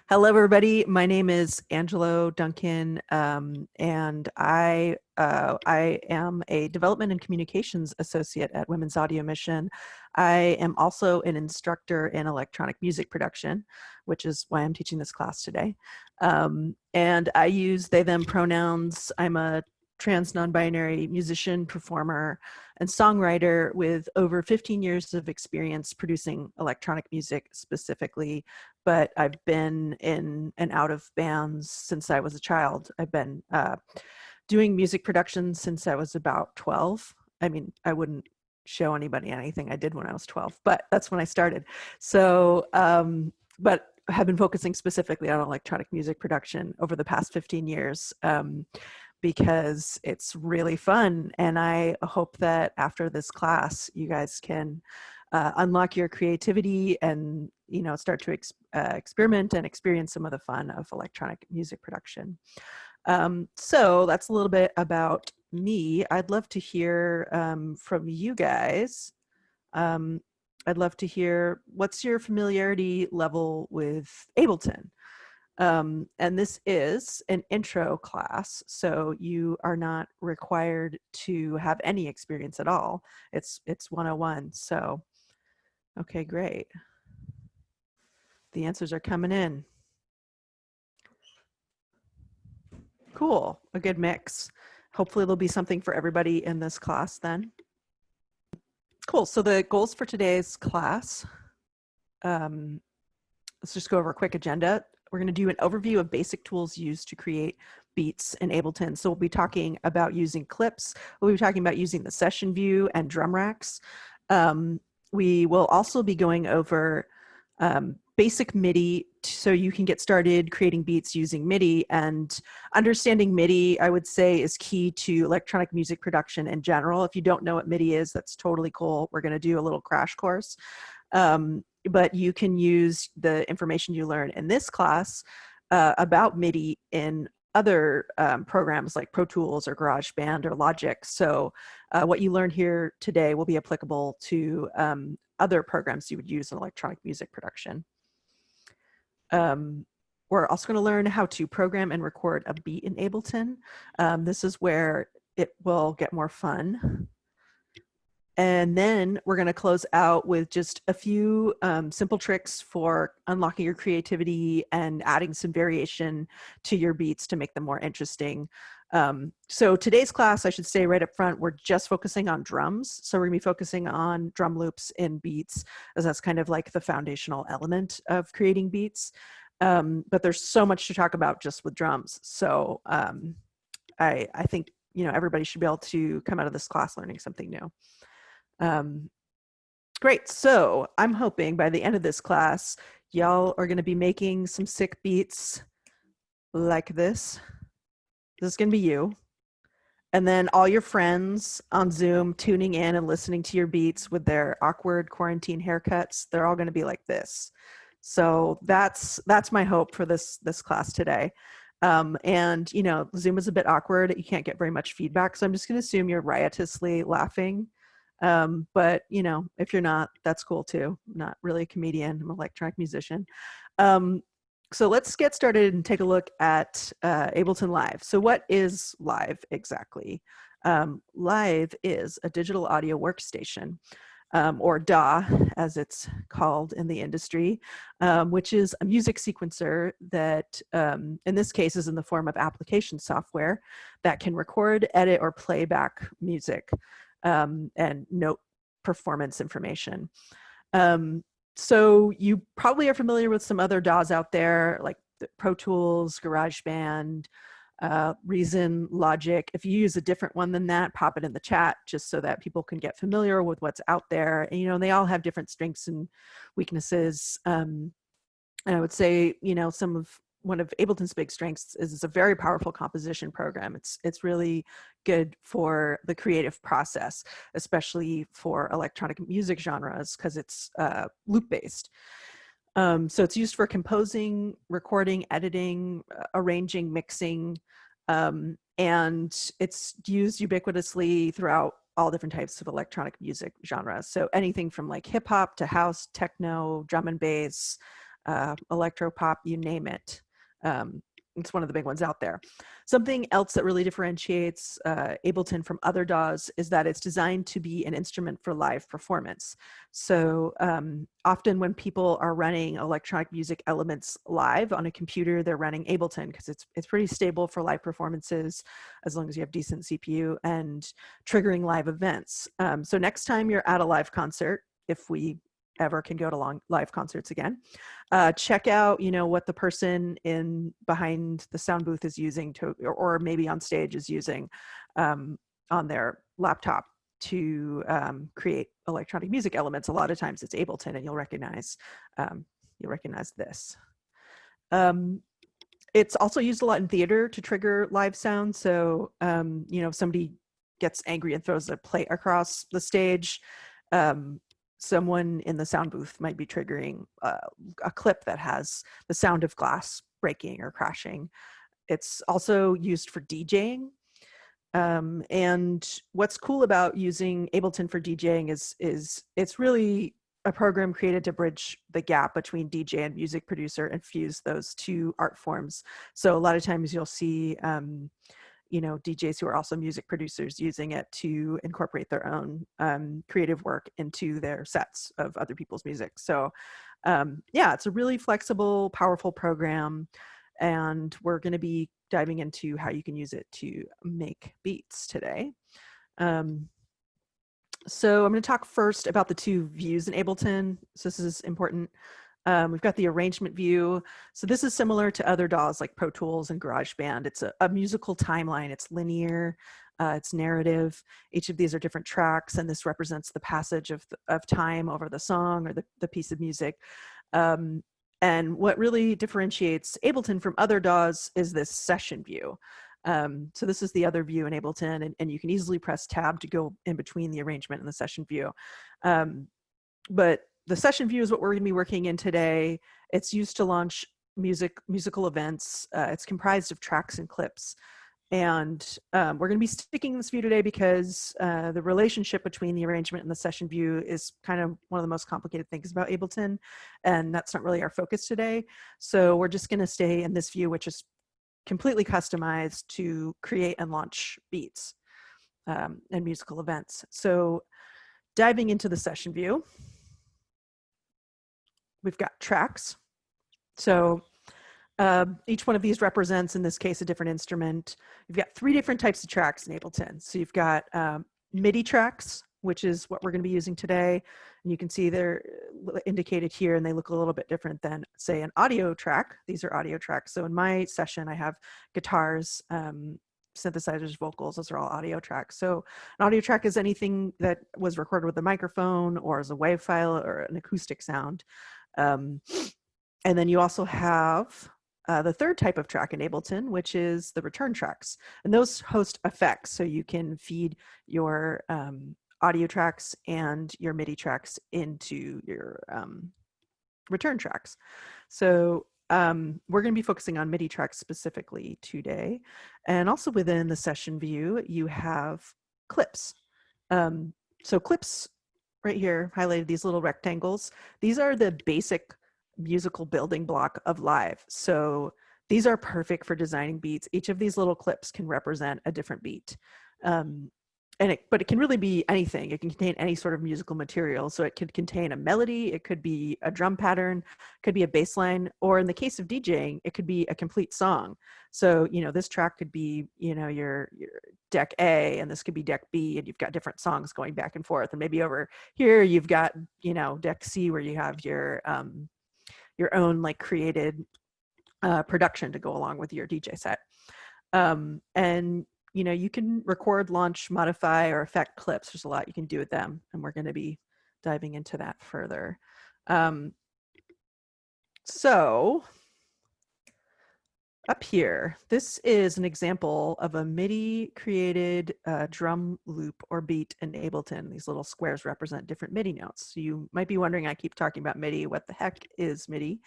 Hello, everybody. My name is Angelo Duncan, and I am a development and communications associate at Women's Audio Mission. I am also an instructor in electronic music production, which is why I'm teaching this class today. And I use they, them pronouns. I'm a trans non-binary musician, performer, and songwriter with over 15 years of experience producing electronic music specifically, but I've been in and out of bands since I was a child. I've been doing music production since I was about 12. I mean, I wouldn't show anybody anything I did when I was 12, but that's when I started. So, but I have been focusing specifically on electronic music production over the past 15 years. Because it's really fun. And I hope that after this class, you guys can unlock your creativity and, start to experiment and experience some of the fun of electronic music production. So that's a little bit about me. I'd love to hear from you guys. I'd love to hear, what's your familiarity level with Ableton? And this is an intro class, so you are not required to have any experience at all. It's 101. So, okay, great. The answers are coming in. Cool, a good mix. Hopefully there'll be something for everybody in this class then. Cool, so the goals for today's class, let's just go over a quick agenda. We're going to do an overview of basic tools used to create beats in Ableton. So we'll be talking about using clips. We'll be talking about using the session view and drum racks. We will also be going over basic MIDI so you can get started creating beats using MIDI. And understanding MIDI, I would say, is key to electronic music production in general. If you don't know what MIDI is, that's totally cool. We're going to do a little crash course. But you can use the information you learn in this class about MIDI in other programs like Pro Tools or GarageBand or Logic. So what you learned here today will be applicable to other programs you would use in electronic music production. We're also going to learn how to program and record a beat in Ableton. This is where it will get more fun. And then we're going to close out with just a few simple tricks for unlocking your creativity and adding some variation to your beats to make them more interesting. So today's class, I should say right up front, we're just focusing on drums. So we're going to be focusing on drum loops in beats, as that's kind of like the foundational element of creating beats. But there's so much to talk about just with drums. So I think everybody should be able to come out of this class learning something new. Great. So I'm hoping by the end of this class, y'all are going to be making some sick beats like this. This is going to be you. And then all your friends on Zoom tuning in and listening to your beats with their awkward quarantine haircuts, they're all going to be like this. So that's my hope for this class today. And Zoom is a bit awkward. You can't get very much feedback. So I'm just going to assume you're riotously laughing. But if you're not, that's cool too. I'm not really a comedian. I'm an electronic musician. So let's get started and take a look at Ableton Live. So what is Live exactly? Live is a digital audio workstation, or DAW as it's called in the industry, which is a music sequencer that in this case is in the form of application software that can record, edit, or play back music. And note performance information. So you probably are familiar with some other DAWs out there, like the Pro Tools, GarageBand, Reason, Logic. If you use a different one than that, pop it in the chat just so that people can get familiar with what's out there. And, they all have different strengths and weaknesses. And I would say, one of Ableton's big strengths is it's a very powerful composition program. It's really good for the creative process, especially for electronic music genres, because it's loop-based. So it's used for composing, recording, editing, arranging, mixing, and it's used ubiquitously throughout all different types of electronic music genres. So anything from like hip hop to house, techno, drum and bass, electropop, you name it. It's one of the big ones out there. Something else that really differentiates Ableton from other DAWs is that it's designed to be an instrument for live performance. So often when people are running electronic music elements live on a computer, they're running Ableton because it's pretty stable for live performances as long as you have decent CPU and triggering live events. So next time you're at a live concert, if we ever can go to live concerts again, check out, what the person behind the sound booth is using to, or maybe on stage is using on their laptop to create electronic music elements. A lot of times it's Ableton, and you'll recognize this. It's also used a lot in theater to trigger live sound. So, if somebody gets angry and throws a plate across the stage, someone in the sound booth might be triggering a clip that has the sound of glass breaking or crashing. It's also used for DJing. And what's cool about using Ableton for DJing is it's really a program created to bridge the gap between DJ and music producer and fuse those two art forms. So a lot of times you'll see DJs who are also music producers using it to incorporate their own creative work into their sets of other people's music. So it's a really flexible, powerful program, and we're going to be diving into how you can use it to make beats today. So I'm going to talk first about the two views in Ableton. So this is important. We've got the arrangement view. So this is similar to other DAWs like Pro Tools and GarageBand. It's a musical timeline. It's linear, it's narrative. Each of these are different tracks, and this represents the passage of time over the song or the piece of music. And what really differentiates Ableton from other DAWs is this session view. So this is the other view in Ableton, and you can easily press tab to go in between the arrangement and the session view. But the session view is what we're going to be working in today. It's used to launch musical events. It's comprised of tracks and clips. And we're going to be sticking this view today because the relationship between the arrangement and the session view is kind of one of the most complicated things about Ableton. And that's not really our focus today. So we're just going to stay in this view, which is completely customized to create and launch beats and musical events. So diving into the session view, we've got tracks. So each one of these represents, in this case, a different instrument. You've got 3 different types of tracks in Ableton. So you've got MIDI tracks, which is what we're going to be using today. And you can see they're indicated here, and they look a little bit different than, say, an audio track. These are audio tracks. So in my session, I have guitars, synthesizers, vocals. Those are all audio tracks. So an audio track is anything that was recorded with a microphone or as a WAV file or an acoustic sound. And then you also have the third type of track in Ableton, which is the return tracks. And those host effects. So you can feed your audio tracks and your MIDI tracks into your return tracks. So we're going to be focusing on MIDI tracks specifically today. And also within the session view, you have clips. So clips right here, highlighted these little rectangles. These are the basic musical building block of live. So these are perfect for designing beats. Each of these little clips can represent a different beat. But it can really be anything. It can contain any sort of musical material. So it could contain a melody, it could be a drum pattern, it could be a bass line, or in the case of DJing, it could be a complete song. So, this track could be, your deck A, and this could be deck B, and you've got different songs going back and forth. And maybe over here, you've got, deck C, where you have your own like created production to go along with your DJ set. And you can record, launch, modify, or affect clips. There's a lot you can do with them, and we're going to be diving into that further. So up here, this is an example of a MIDI created drum loop or beat in Ableton. These little squares represent different MIDI notes. So you might be wondering, I keep talking about MIDI. What the heck is MIDI?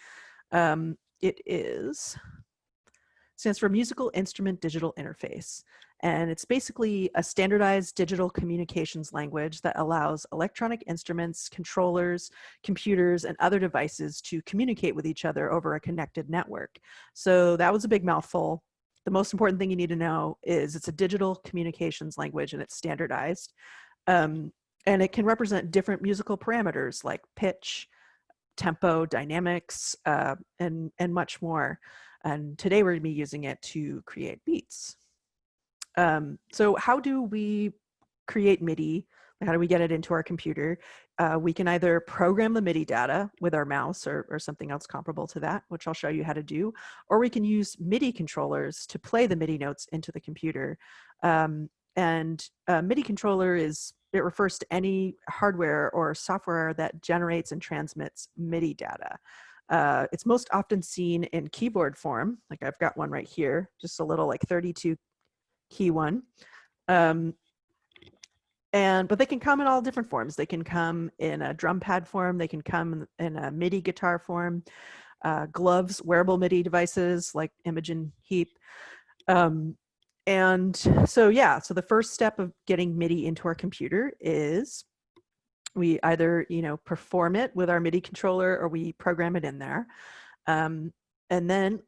It is stands for Musical Instrument Digital Interface. And it's basically a standardized digital communications language that allows electronic instruments, controllers, computers, and other devices to communicate with each other over a connected network. So that was a big mouthful. The most important thing you need to know is it's a digital communications language and it's standardized. And it can represent different musical parameters like pitch, tempo, dynamics, and much more. And today we're going to be using it to create beats. So how do we create MIDI? How do we get it into our computer? We can either program the MIDI data with our mouse or something else comparable to that, which I'll show you how to do, or we can use MIDI controllers to play the MIDI notes into the computer. MIDI controller it refers to any hardware or software that generates and transmits MIDI data. It's most often seen in keyboard form, like I've got one right here, just a little like 32 key one. But they can come in all different forms. They can come in a drum pad form. They can come in a MIDI guitar form, gloves, wearable MIDI devices like Imogen Heap. So the first step of getting MIDI into our computer is we either, perform it with our MIDI controller or we program it in there. And then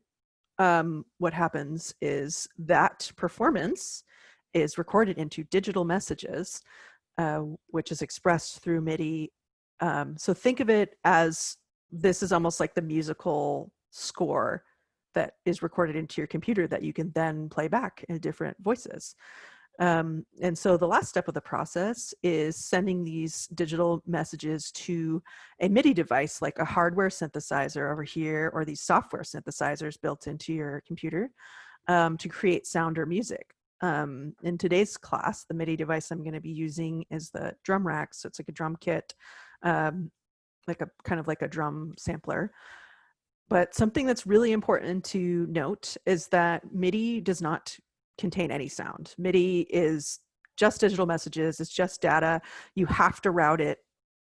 what happens is that performance is recorded into digital messages, which is expressed through MIDI. So think of it as this is almost like the musical score that is recorded into your computer that you can then play back in different voices. And so the last step of the process is sending these digital messages to a MIDI device like a hardware synthesizer over here, or these software synthesizers built into your computer to create sound or music. In today's class, the MIDI device I'm going to be using is the drum rack. So it's like a drum kit, like a kind of like a drum sampler. But something that's really important to note is that MIDI does not contain any sound. MIDI is just digital messages. It's just data. You have to route it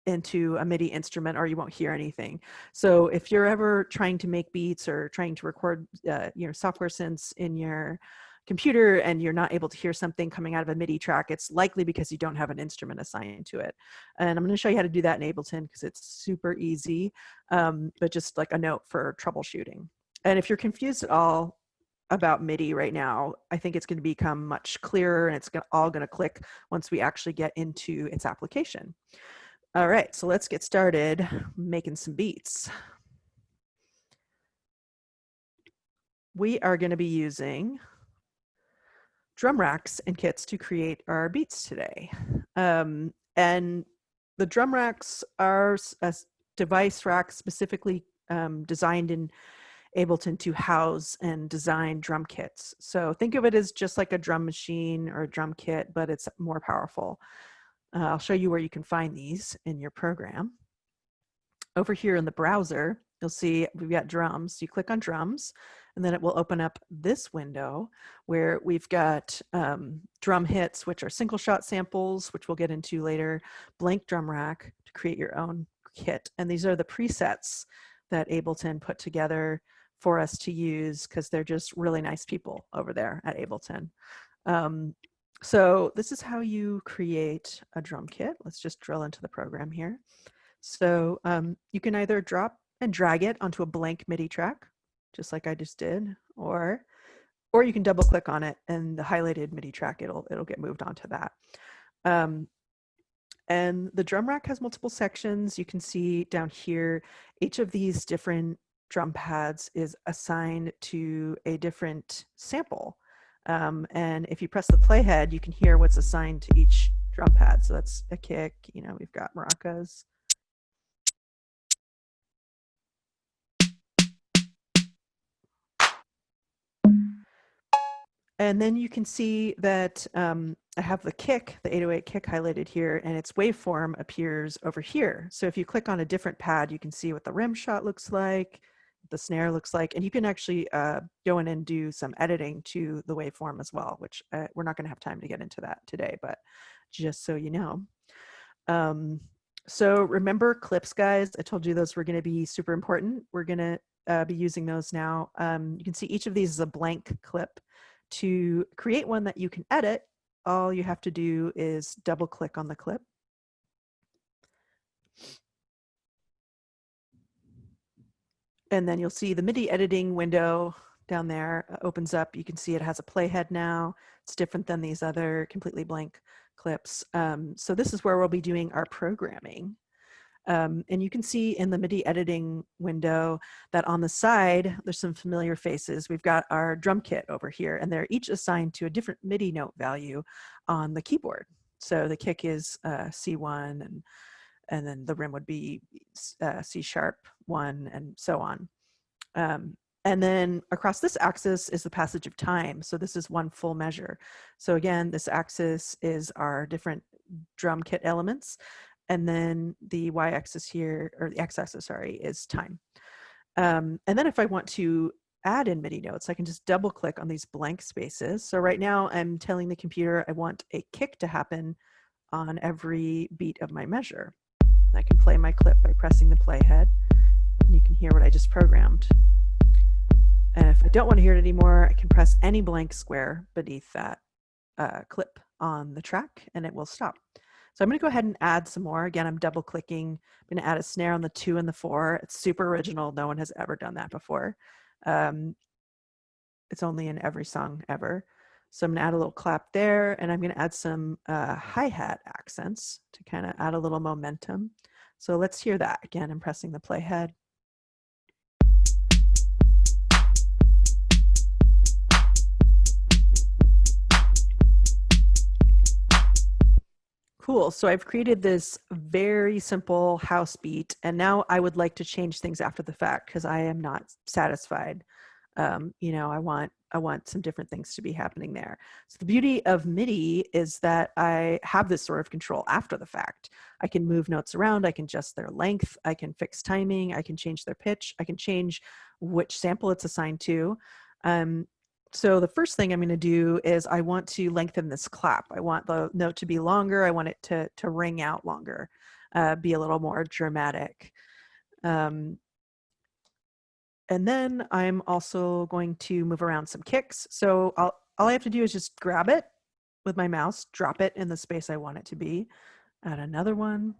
into a MIDI instrument or you won't hear anything. So if you're ever trying to make beats or trying to record software synths in your computer and you're not able to hear something coming out of a MIDI track, it's likely because you don't have an instrument assigned to it. And I'm going to show you how to do that in Ableton because it's super easy, but just like a note for troubleshooting. And if you're confused at all about MIDI right now, I think it's going to become much clearer and it's all going to click once we actually get into its application. All right, so let's get started making some beats. We are going to be using drum racks and kits to create our beats today. And the drum racks are a device rack specifically designed in Ableton to house and design drum kits. So think of it as just like a drum machine or a drum kit, but it's more powerful. I'll show you where you can find these in your program. Over here in the browser, you'll see we've got drums. You click on drums, and then it will open up this window where we've got drum hits, which are single shot samples, which we'll get into later, blank drum rack to create your own kit. And these are the presets that Ableton put together for us to use because they're just really nice people over there at Ableton. So this is how you create a drum kit. Let's just drill into the program here. So you can either drop and drag it onto a blank MIDI track, just like I just did, or you can double click on it and the highlighted MIDI track, it'll get moved onto that. And the drum rack has multiple sections. You can see down here, each of these different drum pads is assigned to a different sample. And if you press the playhead, you can hear what's assigned to each drum pad. So that's a kick, we've got maracas. And then you can see that I have the kick, the 808 kick highlighted here, and its waveform appears over here. So if you click on a different pad, you can see what the rim shot looks like, the snare looks like, and you can actually go in and do some editing to the waveform as well, which we're not going to have time to get into that today, but just so you know. So remember clips, guys. I told you those were going to be super important. We're going to be using those now. You can see each of these is a blank clip. To create one that you can edit, all you have to do is double click on the clip. And then you'll see the MIDI editing window down there opens up. You can see it has a playhead now. It's different than these other completely blank clips. So this is where we'll be doing our programming. And you can see in the MIDI editing window that on the side, there's some familiar faces. We've got our drum kit over here, and they're each assigned to a different MIDI note value on the keyboard. So the kick is C1, and then the rim would be C#1, and so on. And then across this axis is the passage of time. So this is one full measure. So again, this axis is our different drum kit elements. And then the y-axis here, or the x-axis, sorry, is time. And then if I want to add in MIDI notes, I can just double click on these blank spaces. So right now I'm telling the computer I want a kick to happen on every beat of my measure. I can play my clip by pressing the playhead, and you can hear what I just programmed. And if I don't want to hear it anymore, I can press any blank square beneath that clip on the track, and it will stop. So I'm going to go ahead and add some more. Again, I'm double clicking. I'm going to add a snare on the 2 and the 4. It's super original. No one has ever done that before. It's only in every song ever. So I'm going to add a little clap there, and I'm going to add some hi-hat accents to kind of add a little momentum. So let's hear that. Again, I'm pressing the playhead. Cool, so I've created this very simple house beat, and now I would like to change things after the fact because I am not satisfied. You know, I want some different things to be happening there. So the beauty of MIDI is that I have this sort of control after the fact. I can move notes around, I can adjust their length, I can fix timing, I can change their pitch, I can change which sample it's assigned to. So the first thing I'm going to do is I want to lengthen this clap. I want the note to be longer. I want it to ring out longer, be a little more dramatic. And then I'm also going to move around some kicks. So all I have to do is just grab it with my mouse, drop it in the space I want it to be, add another one.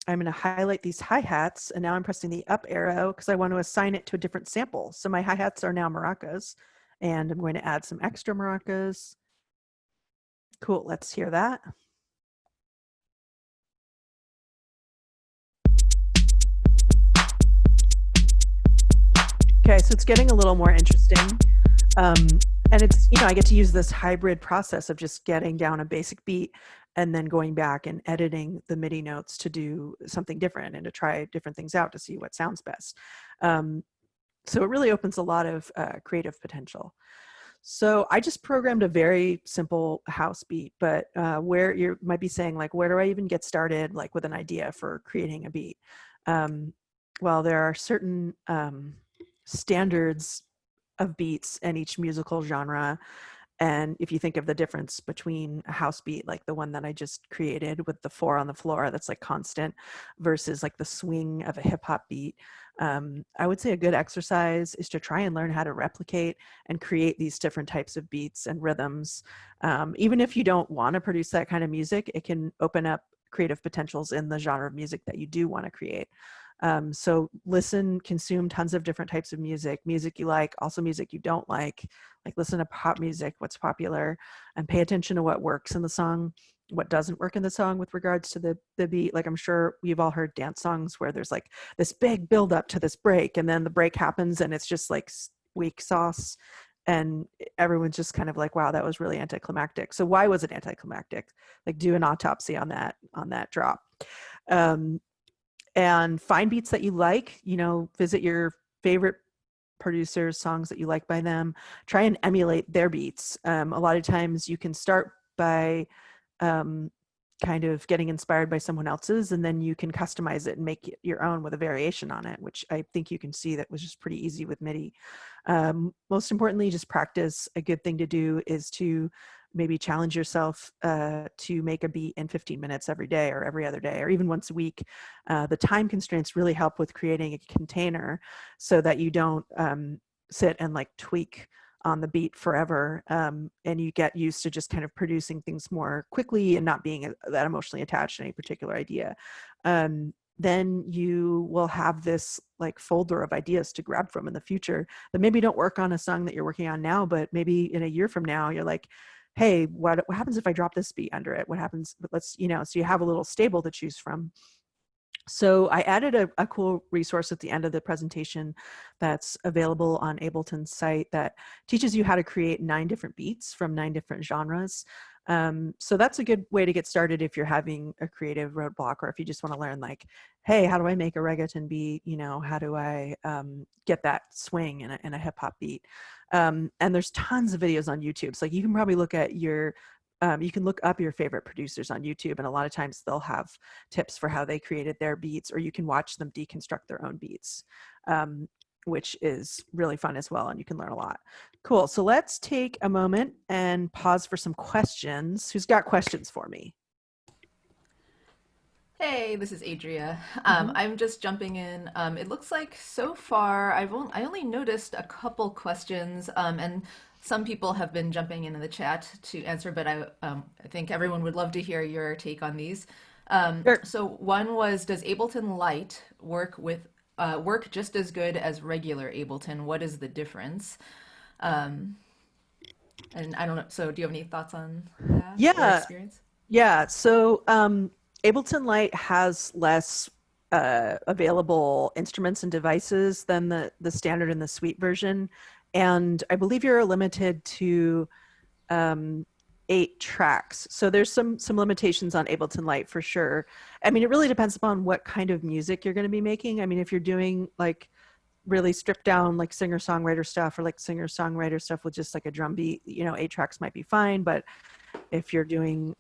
I'm going to highlight these hi-hats, and now I'm pressing the up arrow because I want to assign it to a different sample. So my hi-hats are now maracas, and I'm going to add some extra maracas. Cool, let's hear that. Okay, so it's getting a little more interesting. And it's, you know, I get to use this hybrid process of just getting down a basic beat and then going back and editing the MIDI notes to do something different and to try different things out to see what sounds best. So it really opens a lot of creative potential. So I just programmed a very simple house beat, but where you might be saying, like, where do I even get started, like, with an idea for creating a beat? Well, there are certain standards of beats in each musical genre. And if you think of the difference between a house beat, like the one that I just created with the 4 on the floor, that's like constant, versus like the swing of a hip hop beat, I would say a good exercise is to try and learn how to replicate and create these different types of beats and rhythms. Even if you don't want to produce that kind of music, it can open up creative potentials in the genre of music that you do want to create. So listen, consume tons of different types of music you like, also music you don't like listen to pop music, what's popular, and pay attention to what works in the song, what doesn't work in the song with regards to the beat. Like, I'm sure you've all heard dance songs where there's like this big build up to this break, and then the break happens and it's just like weak sauce. And everyone's just kind of like, wow, that was really anticlimactic. So why was it anticlimactic? Like, do an autopsy on that drop. And find beats that you like, you know, visit your favorite producers, songs that you like by them, try and emulate their beats. A lot of times you can start by kind of getting inspired by someone else's, and then you can customize it and make it your own with a variation on it, which I think you can see that was just pretty easy with MIDI. Most importantly, just practice. A good thing to do is to maybe challenge yourself to make a beat in 15 minutes every day or every other day or even once a week. The time constraints really help with creating a container so that you don't sit and like tweak on the beat forever, and you get used to just kind of producing things more quickly and not being that emotionally attached to any particular idea. Then you will have this like folder of ideas to grab from in the future that maybe don't work on a song that you're working on now, but maybe in a year from now you're like, hey, what happens if I drop this beat under it? What happens? But let's, so you have a little stable to choose from. So I added a cool resource at the end of the presentation that's available on Ableton's site that teaches you how to create 9 different beats from 9 different genres. So that's a good way to get started if you're having a creative roadblock, or if you just want to learn like, hey, how do I make a reggaeton beat? How do I get that swing in a hip hop beat? And there's tons of videos on YouTube. So like you can probably look at you can look up your favorite producers on YouTube, and a lot of times they'll have tips for how they created their beats, or you can watch them deconstruct their own beats, which is really fun as well, and you can learn a lot. Cool. So let's take a moment and pause for some questions. Who's got questions for me? Hey, this is Adria. Mm-hmm. I'm just jumping in. It looks like so far I only noticed a couple questions, and some people have been jumping in the chat to answer, but I think everyone would love to hear your take on these. Sure. So one was, does Ableton Lite work just as good as regular Ableton? What is the difference? Um, and I don't know. So do you have any thoughts on that or Yeah. experience? Yeah. So Ableton Lite has less available instruments and devices than the standard and the suite version. And I believe you're limited to um, 8 tracks. So there's some limitations on Ableton Lite for sure. I mean, it really depends upon what kind of music you're going to be making. I mean, if you're doing like really stripped down like singer-songwriter stuff, or like singer-songwriter stuff with just like a drum beat, 8 tracks might be fine. But if you're doing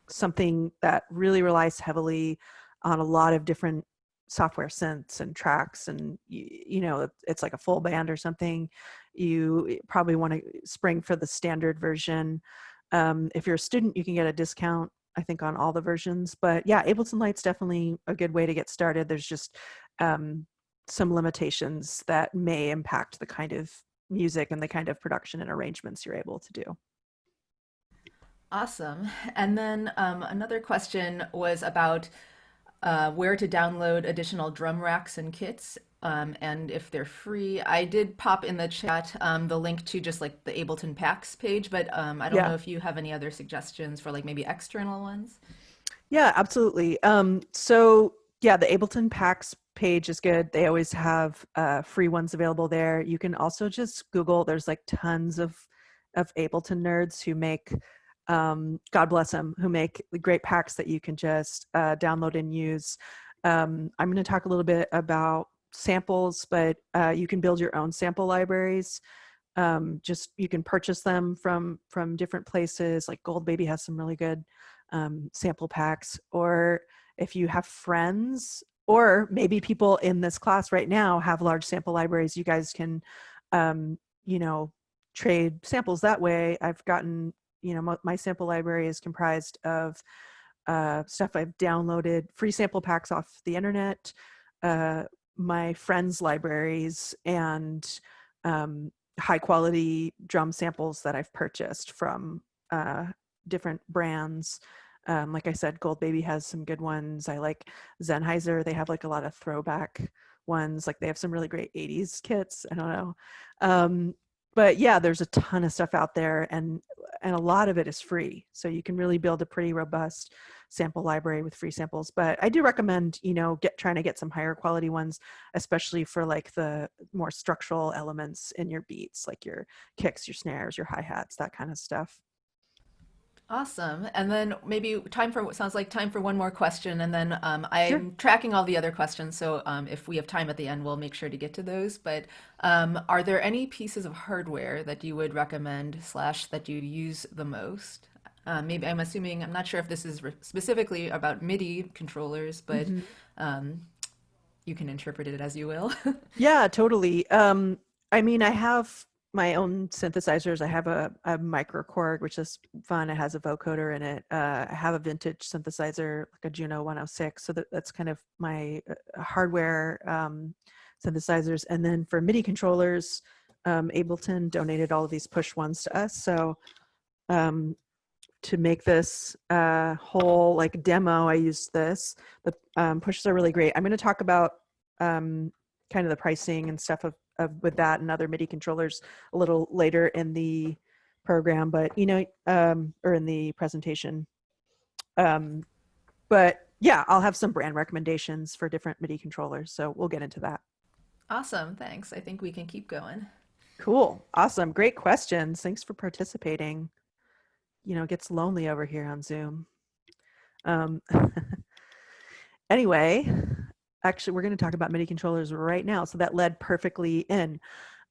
something that really relies heavily on a lot of different software synths and tracks, and it's like a full band or something, you probably want to spring for the standard version. If you're a student, you can get a discount, I think, on all the versions. But yeah, Ableton Lite's definitely a good way to get started. There's just some limitations that may impact the kind of music and the kind of production and arrangements you're able to do. Awesome. And then another question was about where to download additional drum racks and kits, and if they're free. I did pop in the chat the link to just like the Ableton Packs page, but I don't Yeah. know if you have any other suggestions for like maybe external ones. Yeah, absolutely. So yeah, the Ableton Packs page is good. They always have free ones available there. You can also just Google. There's like tons of Ableton nerds who make, God bless them, who make the great packs that you can just download and use. I'm going to talk a little bit about samples, but you can build your own sample libraries. Just you can purchase them from different places. Like Gold Baby has some really good sample packs. Or if you have friends, or maybe people in this class right now have large sample libraries, you guys can you know trade samples that way. I've gotten, my sample library is comprised of stuff I've downloaded, free sample packs off the internet, uh, my friends' libraries, and high quality drum samples that I've purchased from different brands. Like I said, Gold Baby has some good ones. I like Sennheiser. They have like a lot of throwback ones. Like they have some really great 80s kits. I don't know. But yeah, there's a ton of stuff out there, and a lot of it is free. So you can really build a pretty robust sample library with free samples. But I do recommend, trying to get some higher quality ones, especially for like the more structural elements in your beats, like your kicks, your snares, your hi-hats, that kind of stuff. Awesome. And then maybe sounds like time for one more question. And then Sure. I'm tracking all the other questions. So if we have time at the end, we'll make sure to get to those. But are there any pieces of hardware that you would recommend slash that you use the most? Maybe I'm assuming, I'm not sure if this is specifically about MIDI controllers, but Mhm. um, you can interpret it as you will. Yeah, totally. I mean, I have my own synthesizers. I have a microKORG, which is fun. It has a vocoder in it. I have a vintage synthesizer, like a Juno 106. So that's kind of my hardware synthesizers. And then for MIDI controllers, Ableton donated all of these push ones to us. So um, to make this whole like demo, I used this. The pushes are really great. I'm going to talk about kind of the pricing and stuff of with that and other MIDI controllers a little later in the program, but or in the presentation. But yeah, I'll have some brand recommendations for different MIDI controllers, so we'll get into that. Awesome, thanks. I think we can keep going. Cool, awesome, great questions. Thanks for participating. It gets lonely over here on Zoom. Um, anyway, actually, we're going to talk about MIDI controllers right now. So that led perfectly in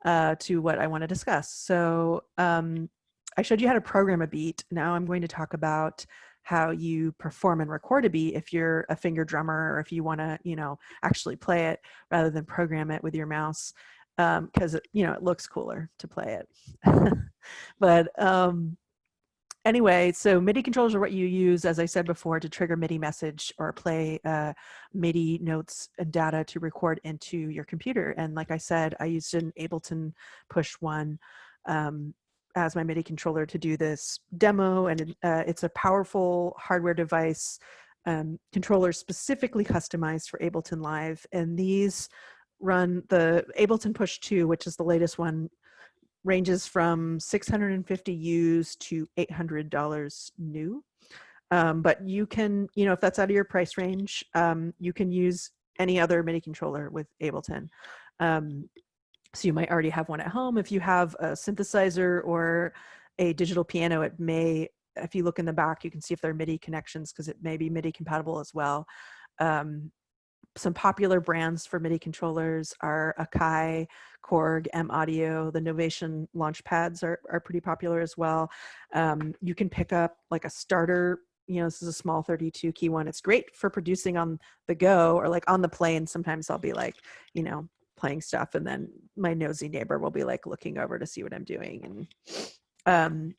to what I want to discuss. So I showed you how to program a beat. Now I'm going to talk about how you perform and record a beat if you're a finger drummer or if you want to, actually play it rather than program it with your mouse, because it looks cooler to play it. But anyway, so MIDI controllers are what you use, as I said before, to trigger MIDI message or play MIDI notes and data to record into your computer. And like I said, I used an Ableton Push One as my MIDI controller to do this demo. And it's a powerful hardware device, controller specifically customized for Ableton Live. And these run the Ableton Push 2, which is the latest one, ranges from 650 used to $800 new. But you can, if that's out of your price range, you can use any other MIDI controller with Ableton. So you might already have one at home. If you have a synthesizer or a digital piano, it may, if you look in the back, you can see if there are MIDI connections because it may be MIDI compatible as well. Some popular brands for MIDI controllers are Akai, Korg, M Audio. The Novation launch pads are pretty popular as well. You can pick up like a starter. This is a small 32 key one. It's great for producing on the go or like on the plane. Sometimes I'll be like, playing stuff, and then my nosy neighbor will be like looking over to see what I'm doing. And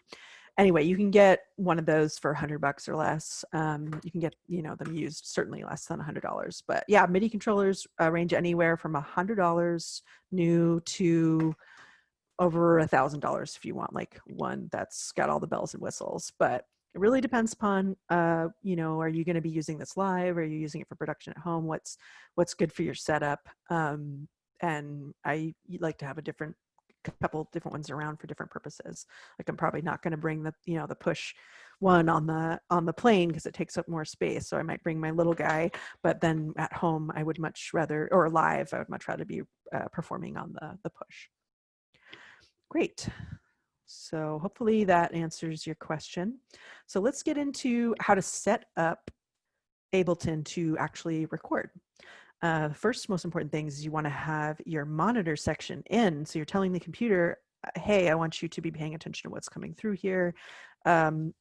anyway, you can get one of those for $100 or less. You can get, them used certainly less than $100. But yeah, MIDI controllers range anywhere from $100 new to over $1,000 if you want like one that's got all the bells and whistles. But it really depends upon, are you going to be using this live? Are you using it for production at home? What's good for your setup? And I like to have a couple different ones around for different purposes. Like I'm probably not going to bring the push one on the plane because it takes up more space. So I might bring my little guy, but then at home I would much rather, or live, I would much rather be performing on the push. Great. So hopefully that answers your question. So let's get into how to set up Ableton to actually record. First most important thing is you want to have your monitor section in. So you're telling the computer, hey, I want you to be paying attention to what's coming through here, and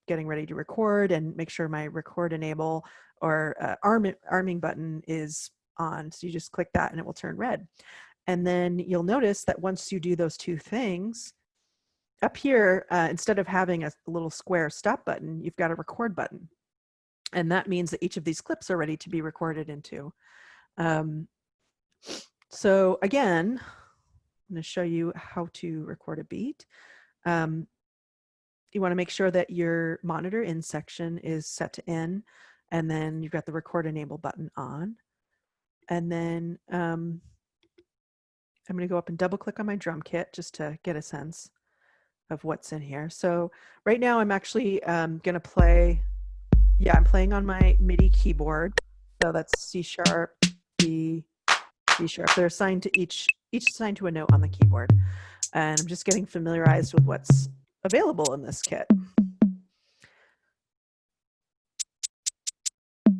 getting ready to record, and make sure my record enable or arming button is on. So you just click that and it will turn red. And then you'll notice that once you do those two things, up here, instead of having a little square stop button, you've got a record button. And that means that each of these clips are ready to be recorded into. So again, I'm going to show you how to record a beat. You want to make sure that your monitor in section is set to in, and then you've got the record enable button on. And then I'm going to go up and double click on my drum kit just to get a sense of what's in here. So right now I'm actually going to play. Yeah, I'm playing on my MIDI keyboard. So that's C sharp, D sharp. They're assigned to each assigned to a note on the keyboard. And I'm just getting familiarized with what's available in this kit.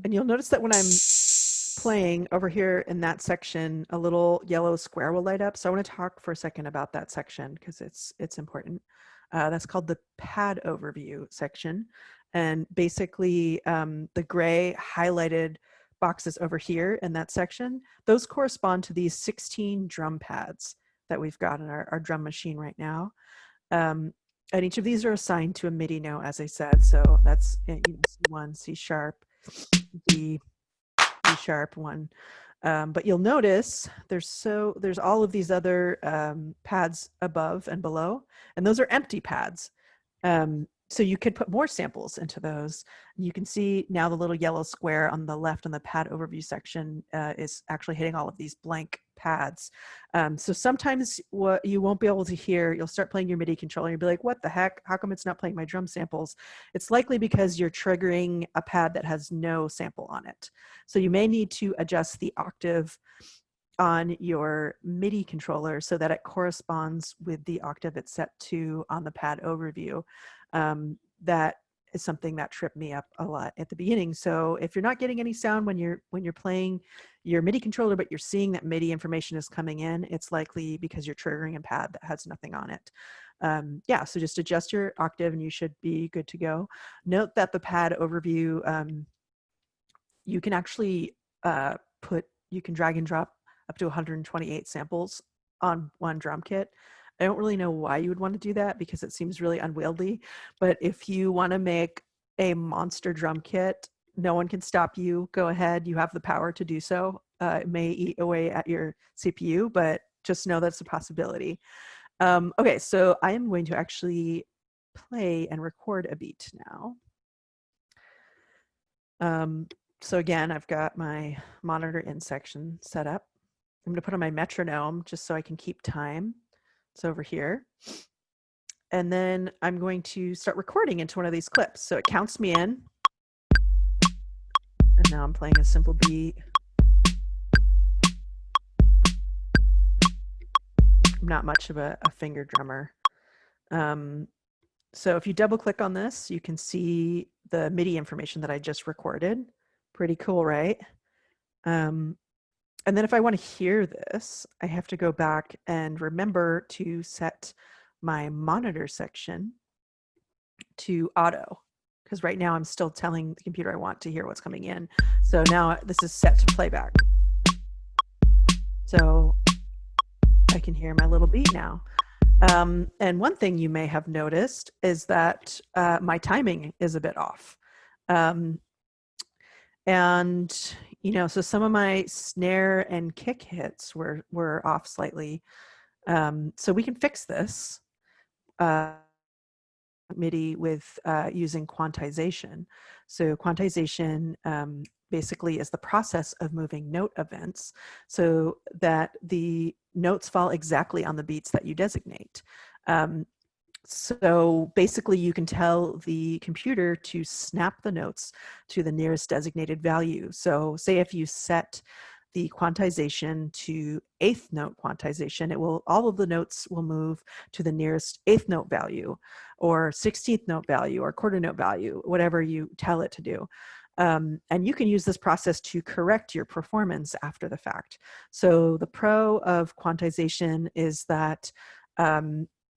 And you'll notice that when I'm playing over here in that section, a little yellow square will light up. So I want to talk for a second about that section because it's important. That's called the pad overview section. And basically the gray highlighted boxes over here in that section, those correspond to these 16 drum pads that we've got in our drum machine right now. And each of these are assigned to a MIDI note, as I said. So that's C1, C sharp, D, D sharp, 1. But you'll notice there's all of these other pads above and below, and those are empty pads. So you could put more samples into those. You can see now the little yellow square on the left on the pad overview section is actually hitting all of these blank pads. So sometimes what you won't be able to hear, you'll start playing your MIDI controller and you'll be like, what the heck? How come it's not playing my drum samples? It's likely because you're triggering a pad that has no sample on it. So you may need to adjust the octave on your MIDI controller so that it corresponds with the octave it's set to on the pad overview. That is something that tripped me up a lot at the beginning. So if you're not getting any sound when you're playing your MIDI controller, but you're seeing that MIDI information is coming in, it's likely because you're triggering a pad that has nothing on it. Yeah, so just adjust your octave and you should be good to go. Note that the pad overview, you can actually you can drag and drop up to 128 samples on one drum kit. I don't really know why you would want to do that because it seems really unwieldy, but if you want to make a monster drum kit, no one can stop you. Go ahead, you have the power to do so. It may eat away at your CPU, but just know that's a possibility. Okay, so I am going to actually play and record a beat now. So again, I've got my monitor in section set up. I'm going to put on my metronome just so I can keep time. It's over here. And then I'm going to start recording into one of these clips. So it counts me in. And now I'm playing a simple beat. I'm not much of a finger drummer. So if you double click on this, you can see the MIDI information that I just recorded. Pretty cool, right? And then if I want to hear this, I have to go back and remember to set my monitor section to auto, because right now I'm still telling the computer I want to hear what's coming in. So now this is set to playback. So I can hear my little beat now. And one thing you may have noticed is that my timing is a bit off. And, you know, so some of my snare and kick hits were off slightly. So we can fix this MIDI with using quantization. So quantization basically is the process of moving note events so that the notes fall exactly on the beats that you designate. So basically you can tell the computer to snap the notes to the nearest designated value. So say if you set the quantization to eighth note quantization, all of the notes will move to the nearest eighth note value or 16th note value or quarter note value, whatever you tell it to do. And you can use this process to correct your performance after the fact. So the pro of quantization is that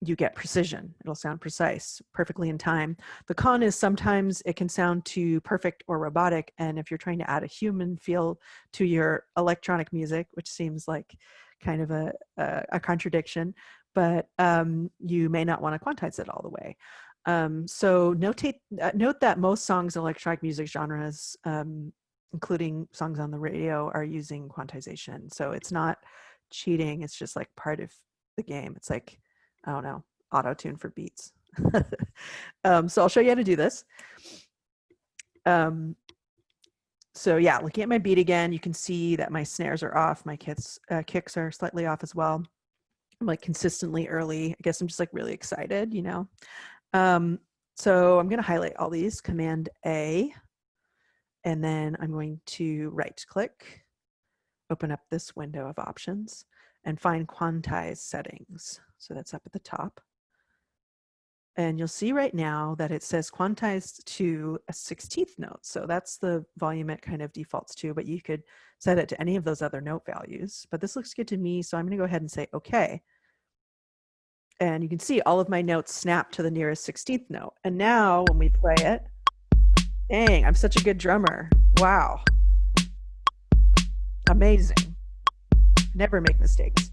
you get precision. It'll sound precise, perfectly in time. The con is sometimes it can sound too perfect or robotic. And if you're trying to add a human feel to your electronic music, which seems like kind of a contradiction, but you may not want to quantize it all the way. So note that most songs in electronic music genres, including songs on the radio, are using quantization. So it's not cheating. It's just like part of the game. It's like, I don't know, auto-tune for beats. So I'll show you how to do this. So yeah, looking at my beat again, you can see that my snares are off. My kicks are slightly off as well. I'm like consistently early. I guess I'm just like really excited, you know? So I'm going to highlight all these, Command A, and then I'm going to right click, open up this window of options, and find quantize settings. So that's up at the top. And you'll see right now that it says quantized to a 16th note. So that's the volume it kind of defaults to, but you could set it to any of those other note values. But this looks good to me, so I'm going to go ahead and say okay. And you can see all of my notes snap to the nearest 16th note. And now when we play it, dang, I'm such a good drummer. Wow. Amazing. Never make mistakes.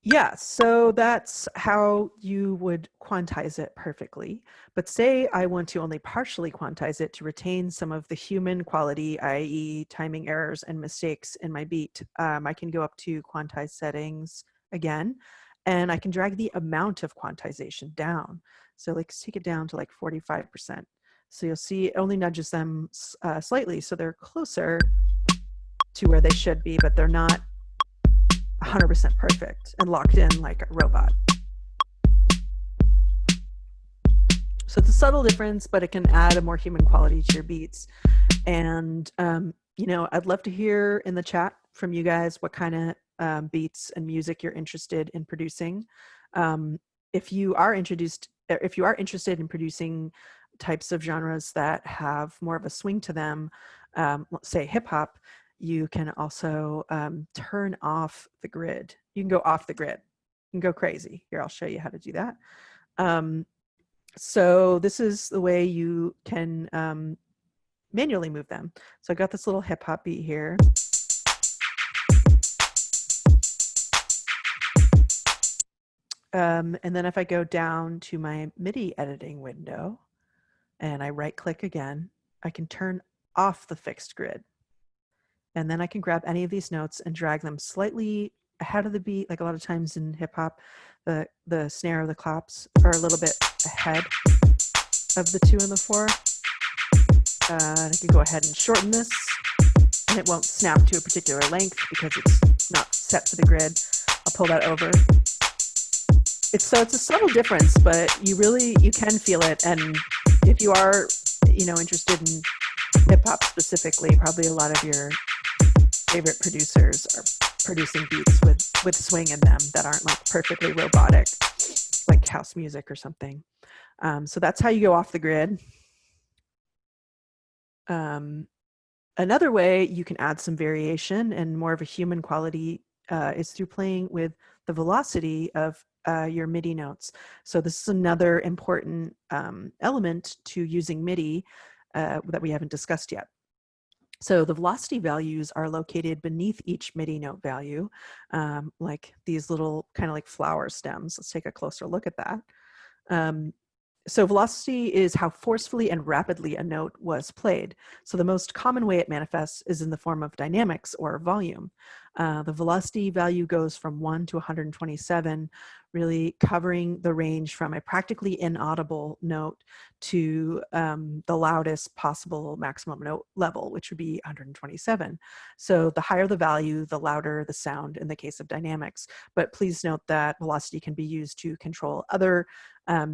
Yeah, so that's how you would quantize it perfectly. But say I want to only partially quantize it to retain some of the human quality, i.e. timing errors and mistakes in my beat. I can go up to quantize settings again, and I can drag the amount of quantization down. So let's take it down to like 45%. So you'll see it only nudges them slightly, so they're closer to where they should be, but they're not 100% perfect and locked in like a robot. So it's a subtle difference, but it can add a more human quality to your beats. And, you know, I'd love to hear in the chat from you guys what kind of beats and music you're interested in producing. If you are interested in producing types of genres that have more of a swing to them, let's say hip hop, you can also turn off the grid. You can go off the grid. You can go crazy. Here, I'll show you how to do that. So this is the way you can manually move them. So I got this little hip hop beat here. And then if I go down to my MIDI editing window and I right click again, I can turn off the fixed grid. And then I can grab any of these notes and drag them slightly ahead of the beat. Like a lot of times in hip hop, the snare or the claps are a little bit ahead of the 2 and the 4. I can go ahead and shorten this, and it won't snap to a particular length because it's not set to the grid. I'll pull that over. It's a subtle difference, but you can feel it. And if you are, you know, interested in hip hop specifically, probably a lot of your favorite producers are producing beats with swing in them that aren't like perfectly robotic, like house music or something. So that's how you go off the grid. Another way you can add some variation and more of a human quality is through playing with the velocity of your MIDI notes. So this is another important element to using MIDI that we haven't discussed yet. So the velocity values are located beneath each MIDI note value, like these little kind of like flower stems. Let's take a closer look at that. So velocity is how forcefully and rapidly a note was played. So the most common way it manifests is in the form of dynamics or volume. The velocity value goes from 1 to 127, really covering the range from a practically inaudible note to the loudest possible maximum note level, which would be 127. So the higher the value, the louder the sound in the case of dynamics. But please note that velocity can be used to control other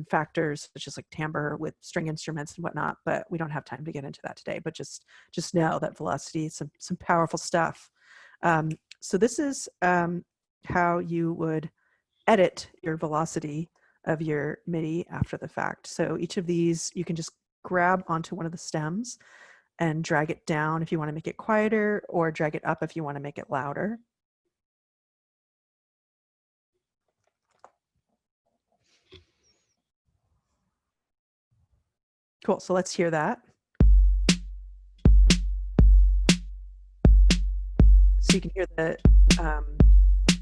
factors such as like timbre with string instruments and whatnot, but we don't have time to get into that today. But just know that velocity is some powerful stuff. So this is how you would edit your velocity of your MIDI after the fact. So each of these you can just grab onto one of the stems and drag it down if you want to make it quieter, or drag it up if you want to make it louder. Cool, so let's hear that. So you can hear the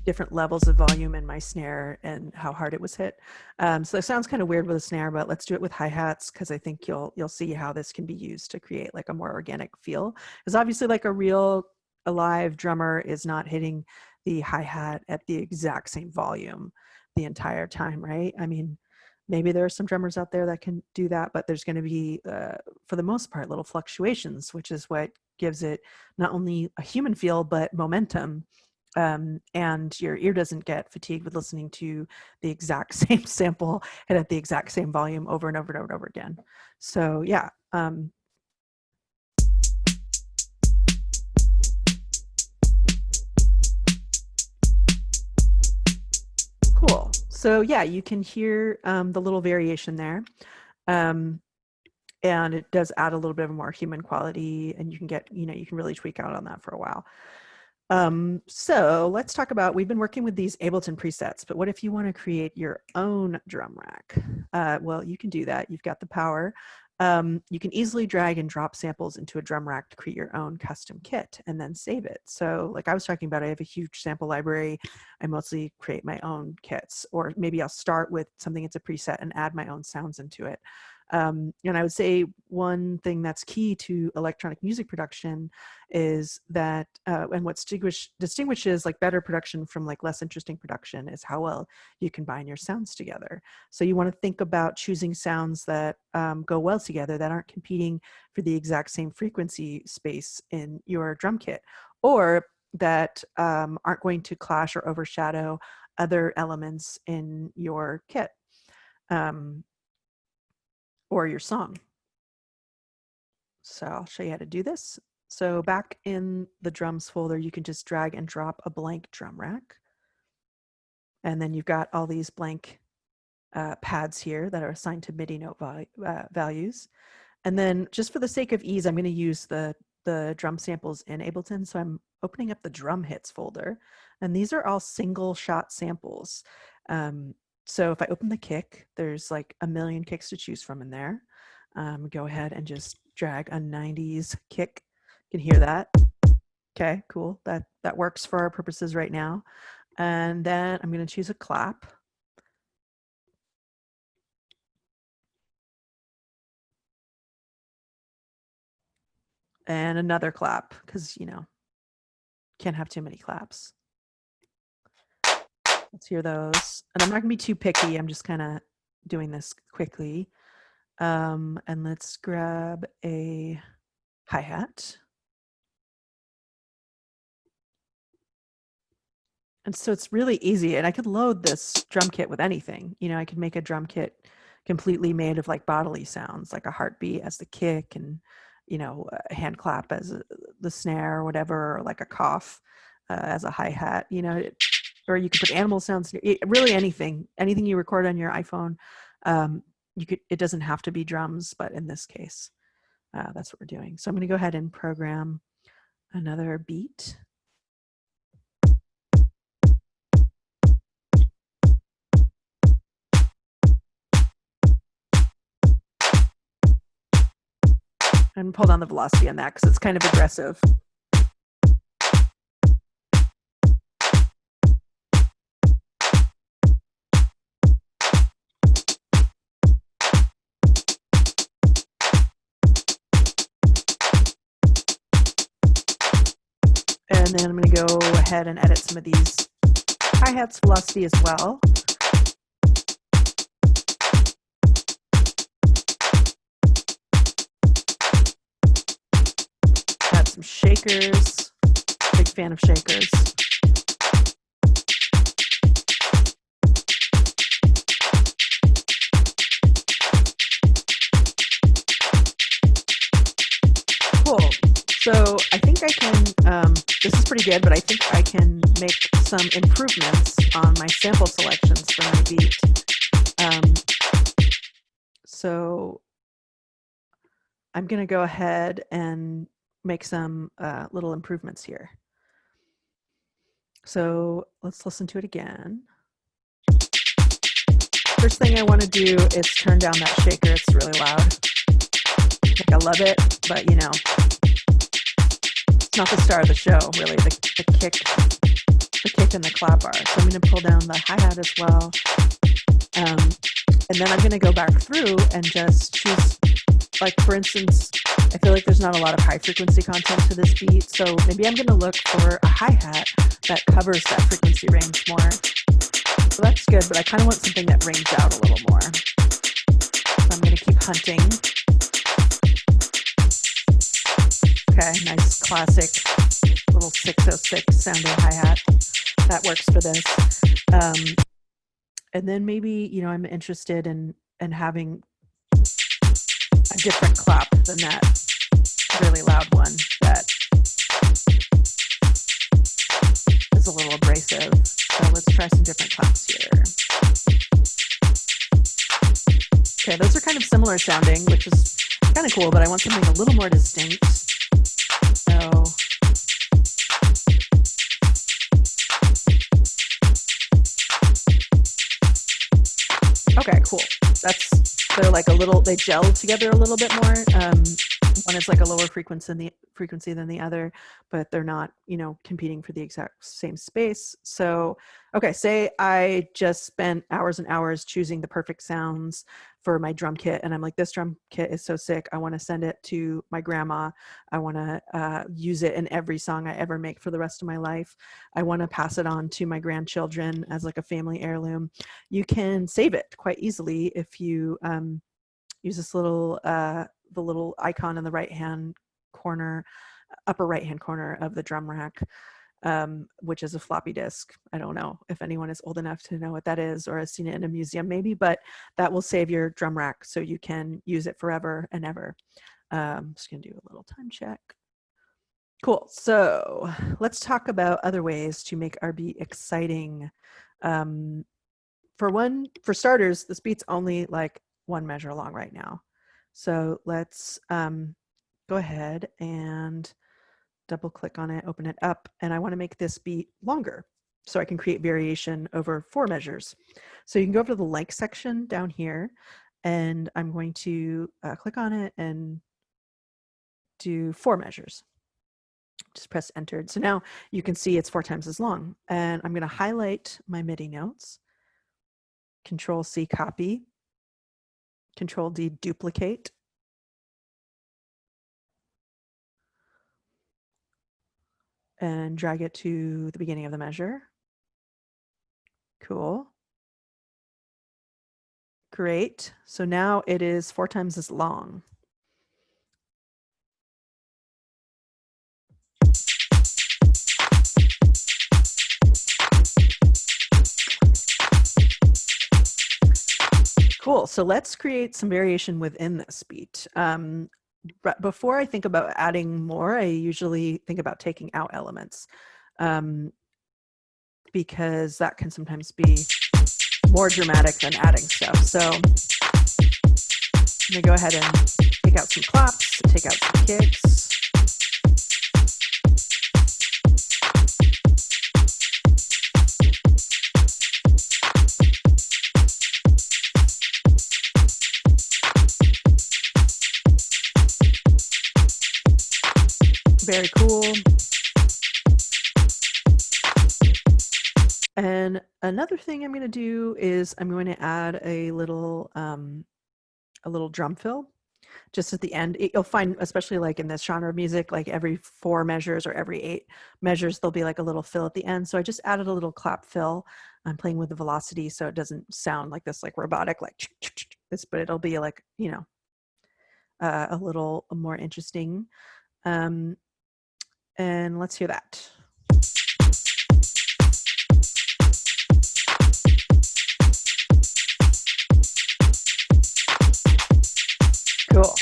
different levels of volume in my snare and how hard it was hit. So it sounds kind of weird with a snare, but let's do it with hi-hats because I think you'll see how this can be used to create like a more organic feel. Because obviously like a real alive drummer is not hitting the hi-hat at the exact same volume the entire time, right? I mean, maybe there are some drummers out there that can do that, but there's going to be, for the most part, little fluctuations, which is what gives it not only a human feel, but momentum. And your ear doesn't get fatigued with listening to the exact same sample and at the exact same volume over and over and over and over again. So yeah. Cool. So yeah, you can hear the little variation there. And it does add a little bit of more human quality, and you can get, you know, you can really tweak out on that for a while. So let's talk about, we've been working with these Ableton presets, but what if you want to create your own drum rack? Well, you can do that. You've got the power. You can easily drag and drop samples into a drum rack to create your own custom kit and then save it. So like I was talking about, I have a huge sample library. I mostly create my own kits, or maybe I'll start with something that's a preset and add my own sounds into it. And I would say one thing that's key to electronic music production is that, and what distinguishes like better production from like less interesting production is how well you combine your sounds together. So you want to think about choosing sounds that go well together, that aren't competing for the exact same frequency space in your drum kit, or that aren't going to clash or overshadow other elements in your kit. Or your song. So I'll show you how to do this. So back in the drums folder, you can just drag and drop a blank drum rack. And then you've got all these blank pads here that are assigned to MIDI note values. And then just for the sake of ease, I'm going to use the drum samples in Ableton. So I'm opening up the drum hits folder. And these are all single shot samples. So if I open the kick, there's like a million kicks to choose from in there. Go ahead and just drag a 90s kick. You can hear that. Okay, cool. That works for our purposes right now. And then I'm going to choose a clap. And another clap, because, you know, can't have too many claps. Let's hear those. And I'm not gonna be too picky. I'm just kind of doing this quickly. And let's grab a hi-hat. And so it's really easy. And I could load this drum kit with anything. You know, I could make a drum kit completely made of like bodily sounds, like a heartbeat as the kick, and, you know, a hand clap as the snare or whatever, or like a cough as a hi-hat, you know. Or you could put animal sounds, really anything you record on your iPhone. It doesn't have to be drums, but in this case, that's what we're doing. So I'm going to go ahead and program another beat. And pull down the velocity on that because it's kind of aggressive. And then I'm going to go ahead and edit some of these hi-hats velocity as well. Add some shakers. Big fan of shakers. Cool. So I think I can, this is pretty good, but I think I can make some improvements on my sample selections for my beat. So I'm going to go ahead and make some little improvements here. So let's listen to it again. First thing I want to do is turn down that shaker. It's really loud. Like, I love it, but you know, it's not the star of the show, really. The kick and the clap are. So I'm going to pull down the hi-hat as well. And then I'm going to go back through and just choose, like, for instance, I feel like there's not a lot of high frequency content to this beat. So maybe I'm going to look for a hi-hat that covers that frequency range more. So that's good, but I kind of want something that rings out a little more. So I'm going to keep hunting. Okay, nice classic little 606 sounding hi-hat. That works for this. And then maybe, you know, I'm interested in having a different clap than that really loud one that is a little abrasive. So let's try some different claps here. Okay, those are kind of similar sounding, which is kind of cool, but I want something a little more distinct. So they're like a little, they gel together a little bit more. One is like a lower frequency than the other, but they're not, you know, competing for the exact same space. So, okay, say I just spent hours and hours choosing the perfect sounds for my drum kit, and I'm like, this drum kit is so sick, I want to send it to my grandma. I want to use it in every song I ever make for the rest of my life. I want to pass it on to my grandchildren as like a family heirloom. You can save it quite easily if you use this little the little icon in the right hand corner, upper right hand corner of the drum rack, which is a floppy disk. I don't know if anyone is old enough to know what that is or has seen it in a museum maybe, but that will save your drum rack so you can use it forever and ever. I'm just gonna do a little time check. Cool, so let's talk about other ways to make our beat exciting. For starters, this beat's only like one measure long right now. So let's go ahead and double click on it, open it up, and I want to make this beat longer so I can create variation over 4 measures. So you can go over to the length section down here, and I'm going to click on it and do 4 measures. Just press enter. So now you can see it's 4 times as long, and I'm going to highlight my MIDI notes, Control C copy, Control D duplicate, and drag it to the beginning of the measure. Cool. Great. So now it is 4 times as long. Cool. So let's create some variation within this beat. But before I think about adding more, I usually think about taking out elements, because that can sometimes be more dramatic than adding stuff. So I'm gonna go ahead and take out some claps, take out some kicks. Very cool. And another thing I'm going to do is I'm going to add a little drum fill just at the end. You'll find, especially like in this genre of music, like every 4 measures or every 8 measures, there'll be like a little fill at the end. So I just added a little clap fill. I'm playing with the velocity so it doesn't sound like this like robotic, like this, but it'll be like, you know, a little more interesting. And let's hear that. Cool.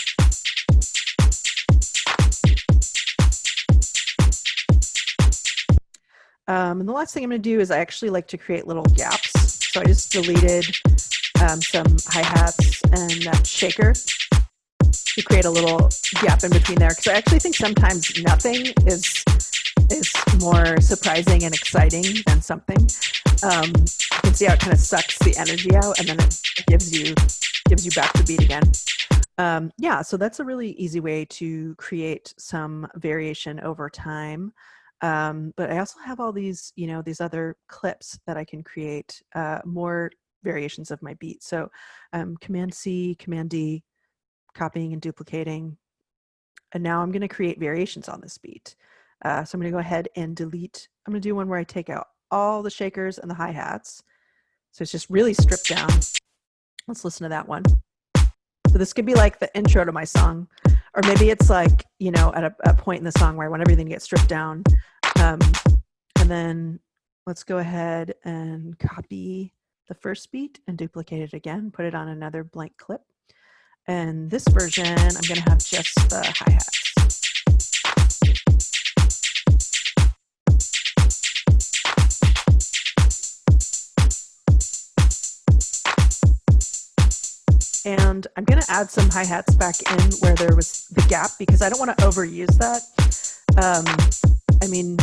And the last thing I'm going to do is I actually like to create little gaps. So I just deleted some hi-hats and that shaker to create a little gap in between there, because I actually think sometimes nothing is more surprising and exciting than something. You can see how it kind of sucks the energy out, and then it gives you back the beat again. Yeah, so that's a really easy way to create some variation over time. But I also have all these, you know, these other clips that I can create more variations of my beat. So Command C, Command D, copying and duplicating. And now I'm going to create variations on this beat. So I'm going to go ahead and delete. I'm going to do one where I take out all the shakers and the hi-hats. So it's just really stripped down. Let's listen to that one. So this could be like the intro to my song, or maybe it's like, you know, at a point in the song where I want everything to get stripped down. And then let's go ahead and copy the first beat and duplicate it again, put it on another blank clip. And this version, I'm going to have just the hi-hats. And I'm going to add some hi-hats back in where there was the gap, because I don't want to overuse that. I mean,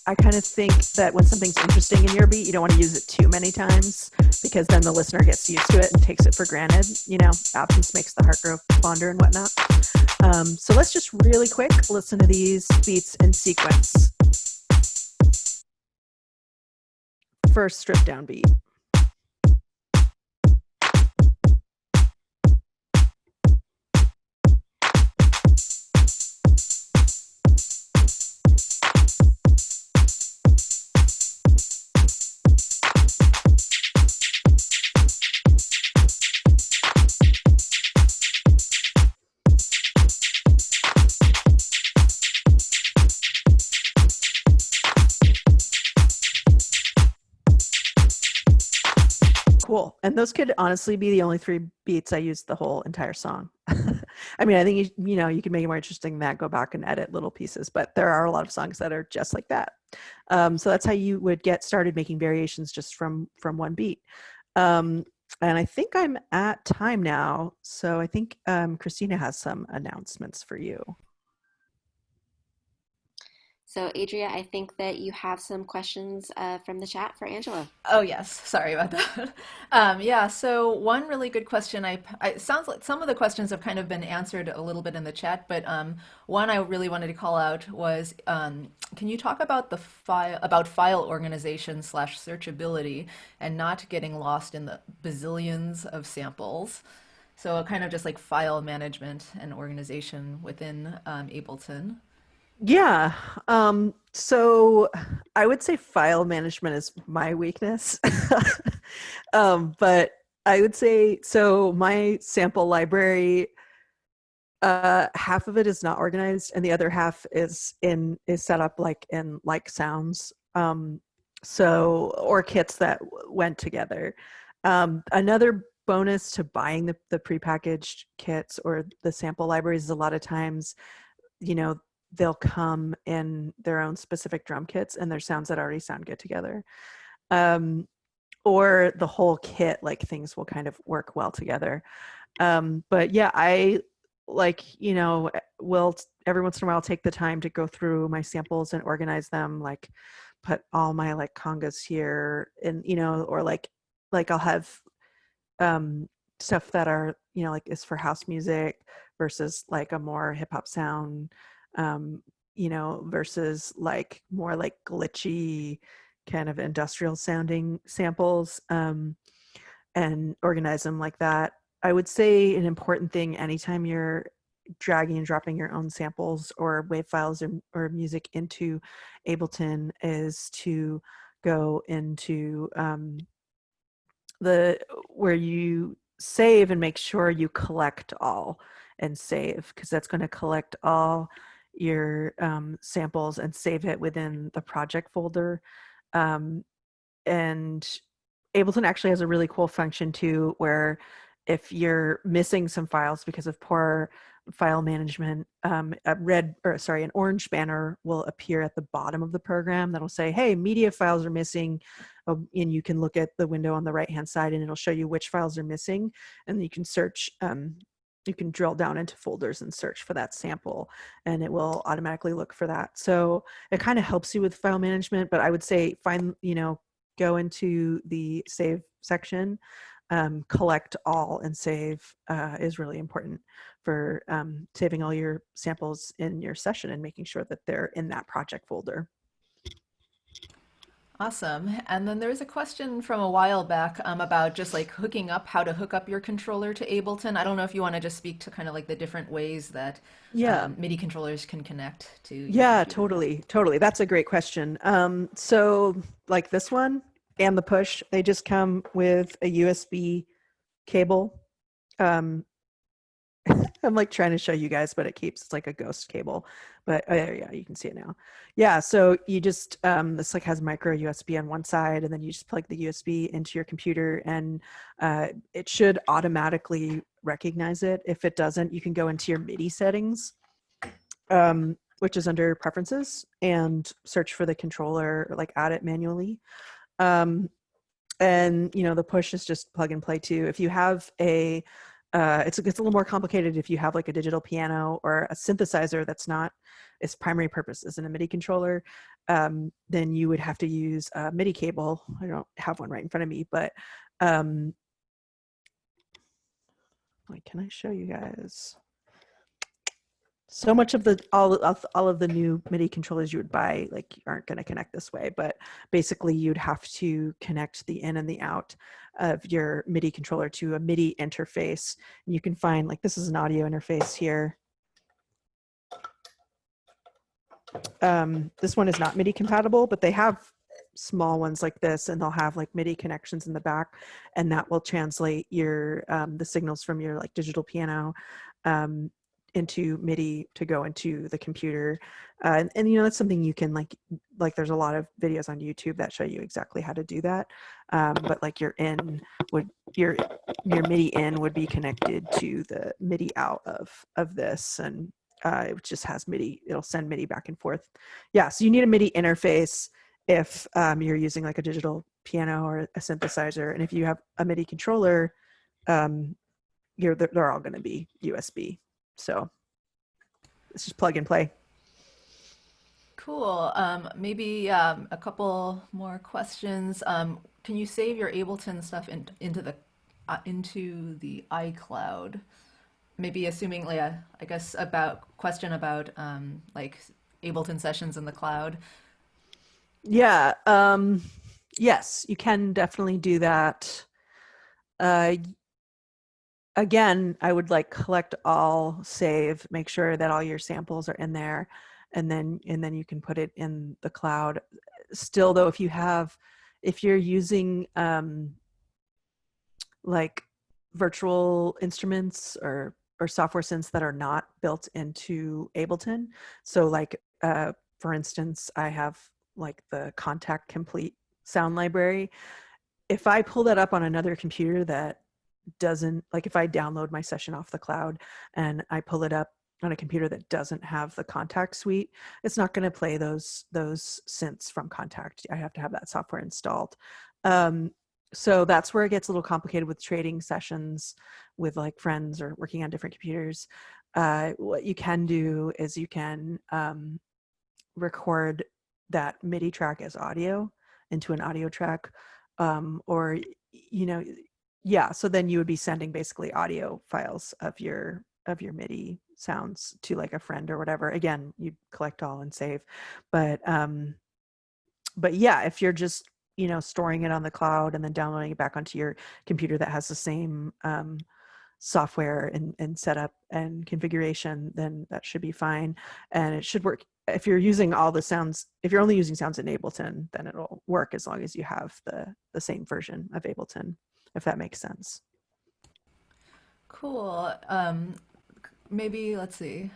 I kind of think that when something's interesting in your beat, you don't want to use it too many times because then the listener gets used to it and takes it for granted. You know, absence makes the heart grow fonder and whatnot. So let's just really quick listen to these beats in sequence. First strip down beat. Cool. And those could honestly be the only 3 beats I used the whole entire song. I mean, I think you know, you can make it more interesting than that, go back and edit little pieces, but there are a lot of songs that are just like that. So that's how you would get started making variations just from one beat. And I think I'm at time now. So I think Christina has some announcements for you. So, Adria, I think that you have some questions from the chat for Angelo. Oh yes, sorry about that. Yeah, so one really good question. It sounds like some of the questions have kind of been answered a little bit in the chat, but one I really wanted to call out was, can you talk about file organization slash searchability and not getting lost in the bazillions of samples? So kind of just like file management and organization within Ableton. Yeah. So I would say file management is my weakness. But I would say, so my sample library, half of it is not organized and the other half is set up like in like sounds. So, or kits that went together. Another bonus to buying the prepackaged kits or the sample libraries is a lot of times, you know, they'll come in their own specific drum kits and there's sounds that already sound good together. Or the whole kit, like things will kind of work well together. But yeah, I like, you know, will every once in a while take the time to go through my samples and organize them, like put all my like congas here and, you know, or like I'll have stuff that are, you know, like is for house music versus like a more hip hop sound, you know, versus like more like glitchy kind of industrial sounding samples, and organize them like that. I would say an important thing anytime you're dragging and dropping your own samples or wave files or music into Ableton is to go into where you save and make sure you collect all and save, because that's going to collect all your samples and save it within the project folder. And Ableton actually has a really cool function too, where if you're missing some files because of poor file management, an orange banner will appear at the bottom of the program that'll say, hey, media files are missing. And you can look at the window on the right-hand side and it'll show you which files are missing. And you can search, you can drill down into folders and search for that sample and it will automatically look for that. So it kind of helps you with file management, but I would say go into the save section, collect all and save is really important for saving all your samples in your session and making sure that they're in that project folder. Awesome. And then there was a question from a while back about just like how to hook up your controller to Ableton. I don't know if you want to just speak to kind of like the different ways that MIDI controllers can connect to your Yeah, computer. totally. That's a great question. So like this one and the push, they just come with a USB cable. I'm like trying to show you guys, but it's like a ghost cable. But yeah, you can see it now. Yeah, so you just this like has micro USB on one side, and then you just plug the USB into your computer, and it should automatically recognize it. If it doesn't, you can go into your MIDI settings, which is under preferences, and search for the controller, or like add it manually. And you know, the push is just plug and play too. If you have a it's a little more complicated if you have like a digital piano or a synthesizer that's not its primary purpose isn't a MIDI controller. Then you would have to use a MIDI cable. I don't have one right in front of me, but like, can I show you guys? So much of all of the new MIDI controllers you would buy like aren't going to connect this way, but basically you'd have to connect the in and the out of your MIDI controller to a MIDI interface. And you can find like this is an audio interface here. This one is not MIDI compatible, but they have small ones like this, and they'll have like MIDI connections in the back, and that will translate your the signals from your like digital piano into MIDI to go into the computer. And you know, that's something you can like there's a lot of videos on YouTube that show you exactly how to do that. But like your MIDI in would be connected to the MIDI out of this, and it just has MIDI. It'll send MIDI back and forth. Yeah, so you need a MIDI interface if you're using like a digital piano or a synthesizer, and if you have a MIDI controller, they're all going to be USB. So it's just plug and play. Cool. Maybe a couple more questions. Can you save your Ableton stuff into the iCloud? Maybe assuming, like, I guess question about like Ableton sessions in the cloud. Yeah. Yes, you can definitely do that. Again, I would like collect all, save, make sure that all your samples are in there, and then you can put it in the cloud. Still though, if you're using like virtual instruments or software synths that are not built into Ableton, so like for instance, I have like the Contact Complete sound library. If I pull that up on another computer that doesn't, like if I download my session off the cloud and I pull it up on a computer that doesn't have the Contact suite, it's not going to play those synths from Contact. I have to have that software installed. So that's where it gets a little complicated with trading sessions with like friends or working on different computers. What you can do is you can record that MIDI track as audio into an audio track, or you know, yeah, so then you would be sending basically audio files of your MIDI sounds to like a friend or whatever. Again, you collect all and save. But yeah, if you're just, you know, storing it on the cloud and then downloading it back onto your computer that has the same software and setup and configuration, then that should be fine. And it should work. If you're using all the sounds, if you're only using sounds in Ableton, then it'll work as long as you have the same version of Ableton, if that makes sense. Cool. Maybe let's see.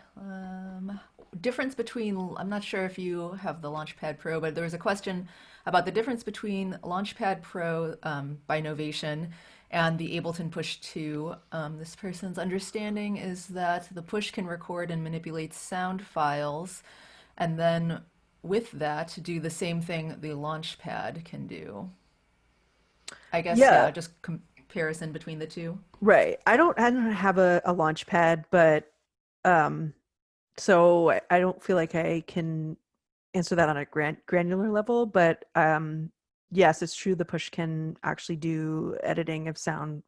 Difference between, I'm not sure if you have the Launchpad Pro, but there was a question about the difference between Launchpad Pro by Novation and the Ableton Push 2. This person's understanding is that the Push can record and manipulate sound files, and then with that, do the same thing the Launchpad can do. I guess, yeah, just comparison between the two. Right. I don't have a Launchpad, but so I don't feel like I can answer that on a granular level, but yes, it's true. The Push can actually do editing of sound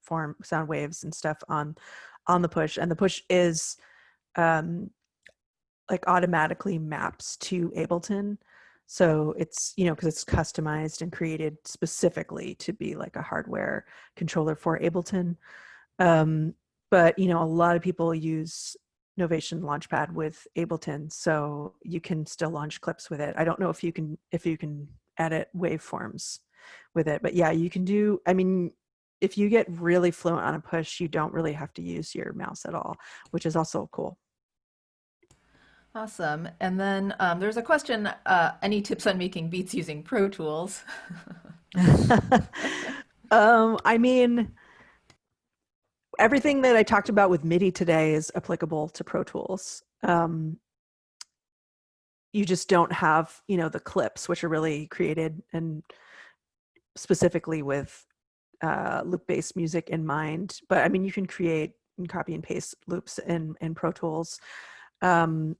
waves and stuff on the Push, and the Push is like automatically maps to Ableton. So it's, you know, because it's customized and created specifically to be like a hardware controller for Ableton. But, you know, a lot of people use Novation Launchpad with Ableton, so you can still launch clips with it. I don't know if you can edit waveforms with it, but yeah, you can do, I mean, if you get really fluent on a Push, you don't really have to use your mouse at all, which is also cool. Awesome. And then there's a question, any tips on making beats using Pro Tools? I mean, everything that I talked about with MIDI today is applicable to Pro Tools. You just don't have, you know, the clips, which are really created and specifically with loop-based music in mind. But I mean, you can create copy and paste loops in Pro Tools. And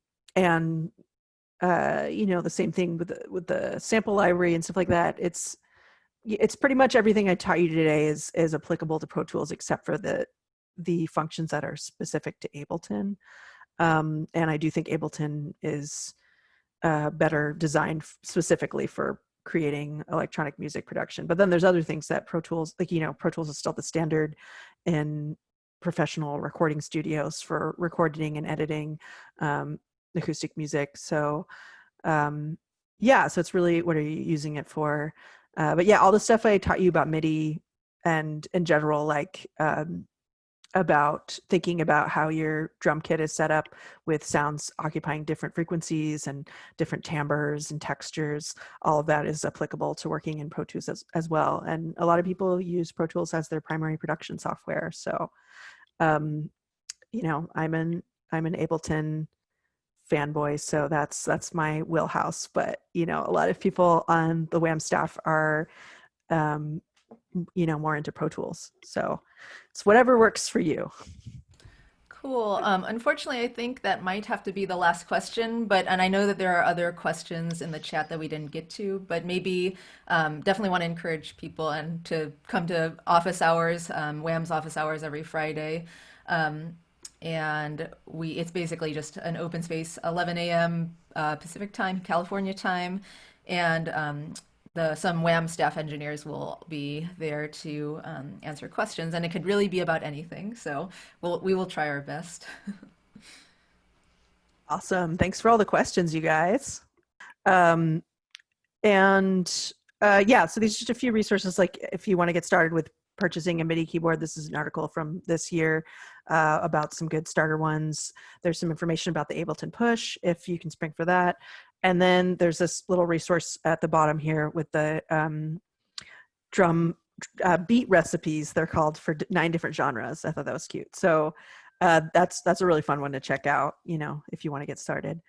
the same thing with the sample library and stuff like that. It's pretty much everything I taught you today is applicable to Pro Tools, except for the functions that are specific to Ableton. And I do think Ableton is better designed specifically for creating electronic music production. But then there's other things that Pro Tools, Pro Tools is still the standard in professional recording studios for recording and editing acoustic music. So so it's really, what are you using it for? But yeah, all the stuff I taught you about MIDI and in general, like about thinking about how your drum kit is set up with sounds occupying different frequencies and different timbres and textures, all of that is applicable to working in Pro Tools as well. And a lot of people use Pro Tools as their primary production software. So, I'm an Ableton fanboy, so that's my wheelhouse. But a lot of people on the WAM staff are more into Pro Tools, so it's whatever works for you. Cool. Unfortunately, I think that might have to be the last question, and I know that there are other questions in the chat that we didn't get to, but maybe definitely want to encourage people and to come to office hours, WAM's office hours every Friday. And it's basically just an open space, 11 a.m. Pacific time, California time, and some WAM staff engineers will be there to answer questions, and it could really be about anything. So we will try our best. Awesome. Thanks for all the questions, you guys. So these are just a few resources. Like if you want to get started with purchasing a MIDI keyboard, this is an article from this year about some good starter ones. There's some information about the Ableton Push, if you can spring for that. And then there's this little resource at the bottom here with the drum beat recipes. They're called, for 9 different genres. I thought that was cute. So that's a really fun one to check out, if you want to get started.